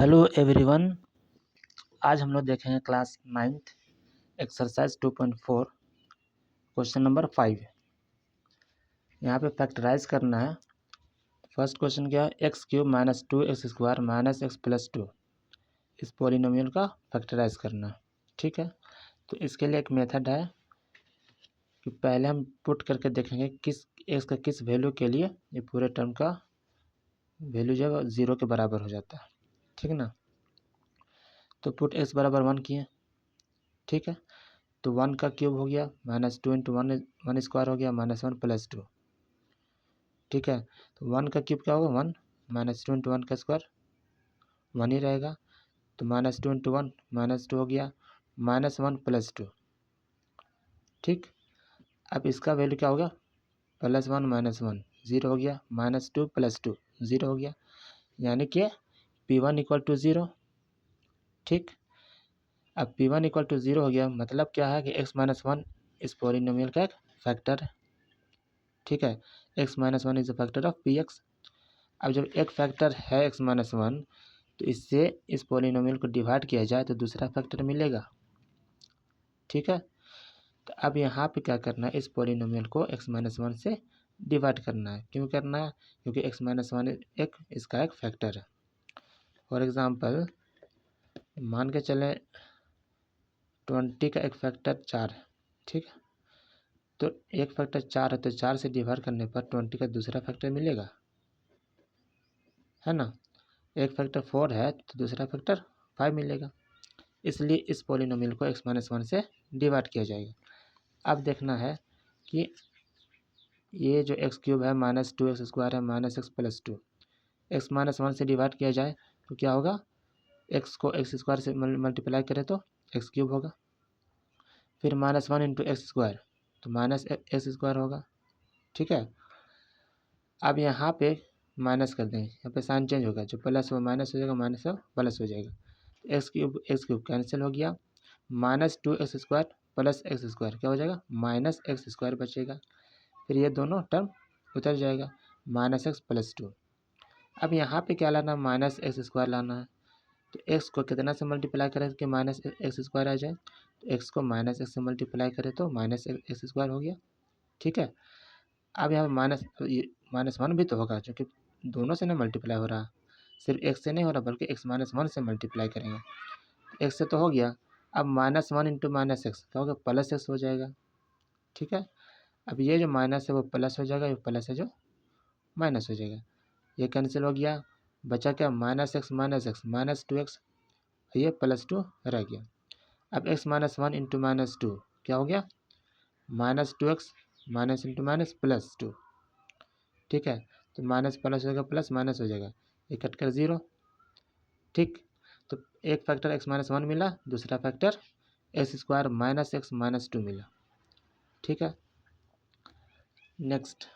Hello everyone. आज हम लोग देखेंगे class 9th exercise 2.4 question number 5। यहाँ पे फैक्टराइज करना है। फर्स्ट क्वेश्चन क्या है, x cube minus 2x² minus x plus 2 इस पॉलिनोमियल का फैक्टराइज करना है। ठीक है, तो इसके लिए एक मेथड है कि पहले हम पुट करके देखेंगे किस एक्स का किस वैल्यू के लिए ये पूरे टर्म का वैल्यू जो है 0 के बराबर हो जाता है। ठीक है ना, तो पुट एक्स बराबर 1 किए। ठीक है, तो 1 का क्यूब हो गया माइनस 2 इंटू 1 स्क्वायर हो गया माइनस 1 प्लस 2। ठीक है, तो 1 का क्यूब क्या होगा 1 माइनस 2 इंटू 1 का स्क्वायर 1 ही रहेगा। तो माइनस 2 इंटू 1 माइनस 2 हो गया माइनस 1 प्लस 2। ठीक, अब इसका वैल्यू क्या होगा प्लस 1 माइनस 1 0 हो गया माइनस 2 प्लस 2 0 हो गया, यानी कि P1 इक्वल टू 0। ठीक, अब P1 इक्वल टू 0 हो गया, मतलब क्या है कि x माइनस 1 इस पॉलिनोमियल का एक फैक्टर है। ठीक है, x minus 1 is a factor of px। अब जब एक फैक्टर है x माइनस 1 तो इससे इस पॉलिनोमियल को डिवाइड किया जाए तो दूसरा फैक्टर मिलेगा। ठीक है, तो अब यहाँ पे क्या करना है, इस पॉलिनोमियल को x माइनस 1 से डिवाइड करना है। क्यों करना है, क्योंकि x माइनस 1 एक इसका एक फैक्टर है। फॉर एग्ज़ाम्पल मान के चले 20 का एक फैक्टर 4 है। ठीक है, तो एक फैक्टर 4 है तो 4 से डिवाइड करने पर 20 का दूसरा फैक्टर मिलेगा, है ना। एक फैक्टर 4 है तो दूसरा फैक्टर 5 मिलेगा, इसलिए इस पॉलिनोमियल को x माइनस 1 से डिवाइड किया जाएगा। अब देखना है कि ये जो एक्स क्यूब है माइनस 2x² है minus x plus 2, x minus 1 से डिवाइड किया जाए तो क्या होगा, एक्स को एक्स स्क्वायर से मल्टीप्लाई करें तो एक्स क्यूब होगा, फिर माइनस 1 इंटू एक्स स्क्वायर तो माइनस एक्स स्क्वायर होगा। ठीक है, अब यहाँ पे माइनस कर देंगे, यहाँ पे साइन चेंज होगा, जो प्लस वो माइनस हो जाएगा माइनस वो प्लस हो जाएगा। एक्स क्यूब कैंसिल हो गया, minus 2x² plus x square क्या हो जाएगा माइनस एक्स स्क्वायर बचेगा, फिर ये दोनों टर्म उतर जाएगा माइनस एक्स प्लस 2। अब यहाँ पे क्या लाना, माइनस एक्स स्क्वायर लाना है, तो एक्स को कितना से मल्टीप्लाई करें कि माइनस एक्स स्क्वायर आ जाए, तो एक्स को माइनस एक्स से मल्टीप्लाई करें तो माइनस एक्स स्क्वायर हो गया। ठीक है, अब यहाँ माइनस 1 भी तो होगा, क्योंकि दोनों से ना मल्टीप्लाई हो रहा, सिर्फ एक्स से नहीं हो रहा बल्कि एक्स माइनस 1 से मल्टीप्लाई करेंगे, एक्स से तो हो गया। अब माइनस 1 इंटू माइनस एक्स क्या होगा प्लस एक्स हो जाएगा। ठीक है, अब ये जो माइनस है वो प्लस हो जाएगा, ये प्लस है जो माइनस हो जाएगा, ये कैंसिल हो गया, बचा क्या माइनस एक्स माइनस 2x, ये प्लस 2 रह गया। अब x माइनस 1 इंटू माइनस 2 क्या हो गया minus 2x minus into minus plus 2। ठीक है, तो माइनस प्लस हो जाएगा प्लस माइनस हो जाएगा, ये कट कर 0। ठीक, तो एक फैक्टर x माइनस 1 मिला, दूसरा factor x square minus x minus 2 मिला। ठीक है, next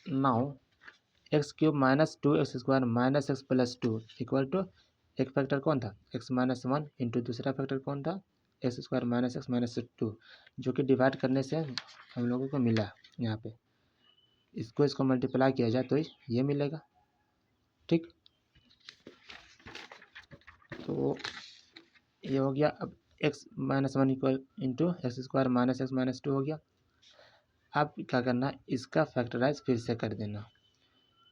now x cube minus 2x² minus x plus 2 equal to, एक फैक्टर कौन था x माइनस 1 इंटू दूसरा फैक्टर कौन था x square minus x minus 2, जो कि डिवाइड करने से हम लोगों को मिला। यहाँ पे इसको मल्टीप्लाई किया जाए तो ये मिलेगा। ठीक, तो ये हो गया। अब x minus 1 equal into x square minus x minus 2 हो गया। अब क्या करना, इसका फैक्टराइज फिर से कर देना,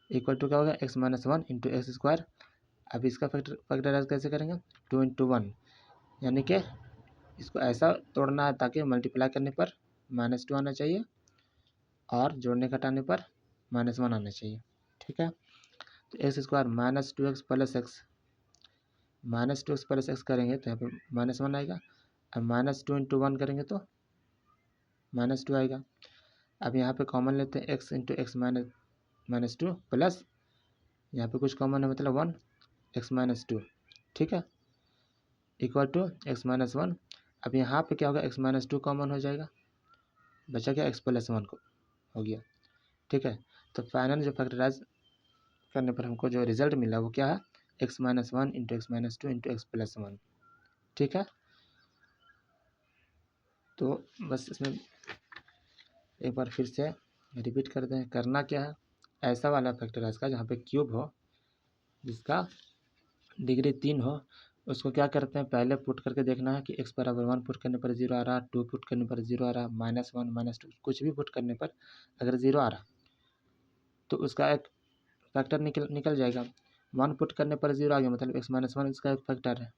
इक्वल टू क्या होगा x minus 1 into x square. अब इसका फैक्टराइज कैसे करेंगे 2 इंटू 1, यानी कि इसको ऐसा तोड़ना है ताकि मल्टीप्लाई करने पर माइनस 2 आना चाहिए और जोड़ने घटाने पर माइनस 1 आना चाहिए। ठीक है, तो x square minus 2x plus x minus 2x plus x करेंगे तो यहाँ पे माइनस 1 आएगा। अब माइनस 2 इंटू 1 करेंगे तो माइनस 2 आएगा। अब यहाँ पे कॉमन लेते हैं x into x minus 2 plus यहाँ पे कुछ कॉमन है मतलब 1 x माइनस 2। ठीक है, इक्वल टू एक्स माइनस 1। अब यहाँ पे क्या होगा x माइनस 2 कॉमन हो जाएगा, बचा क्या x प्लस 1 को हो गया। ठीक है, तो फाइनल जो फैक्टराइज करने पर हमको जो रिजल्ट मिला वो क्या है x minus 1 into x minus 2 into x plus 1। ठीक है, तो बस इसमें एक बार फिर से रिपीट कर दें, करना क्या है, ऐसा वाला फैक्टराइज का जहाँ पे क्यूब हो जिसका डिग्री 3 हो, उसको क्या करते हैं, पहले पुट करके देखना है कि x बराबर 1 पुट करने पर 0 आ रहा, 2 पुट करने पर 0 आ रहा, -1 -2 कुछ भी पुट करने पर अगर 0 आ रहा तो उसका एक फैक्टर निकल जाएगा। 1 पुट करने पर 0 आ गया मतलब x -1 इसका एक फैक्टर है।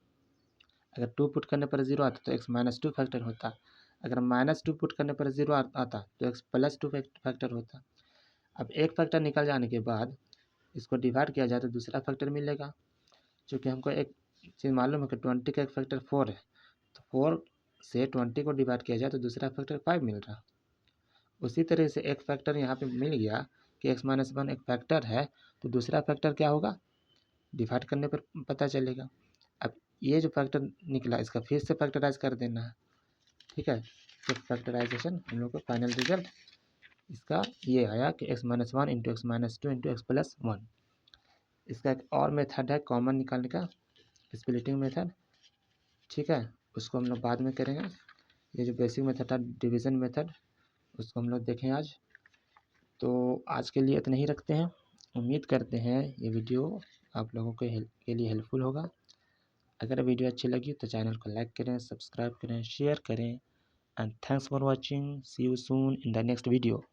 अगर 2 पुट करने पर 0 आता तो x -2 फैक्टर होता। अगर -2 पुट करने पर 0 आता तो x +2 फैक्टर होता। अब एक फैक्टर निकल जाने के बाद इसको डिवाइड किया जाए तो दूसरा फैक्टर मिलेगा। चूँकि हमको एक चीज़ मालूम है कि 20 का एक फैक्टर 4 है, तो 4 से 20 को डिवाइड किया जाए तो दूसरा फैक्टर 5 मिल रहा। उसी तरह से एक फैक्टर यहाँ पे मिल गया कि x -1 एक फैक्टर है, तो दूसरा फैक्टर क्या होगा, डिवाइड करने पर पता चलेगा। अब ये जो फैक्टर निकला इसका फिर से फैक्टराइज कर देना है, ठीक है। तो फैक्टराइजेशन हम लोग को फाइनल रिजल्ट इसका ये आया कि x -1 into x -2 into x +1। इसका एक और मेथड है कॉमन निकालने का, स्प्लिटिंग मेथड, ठीक है, उसको हम लोग बाद में करेंगे। ये जो बेसिक मेथड था डिवीज़न मेथड, उसको हम लोग देखें आज। तो आज के लिए इतना ही रखते हैं। उम्मीद करते हैं ये वीडियो आप लोगों के लिए हेल्पफुल होगा। अगर वीडियो अच्छी लगी तो चैनल को लाइक करें, सब्सक्राइब करें, शेयर करें, and thanks for watching. See you soon in the next video.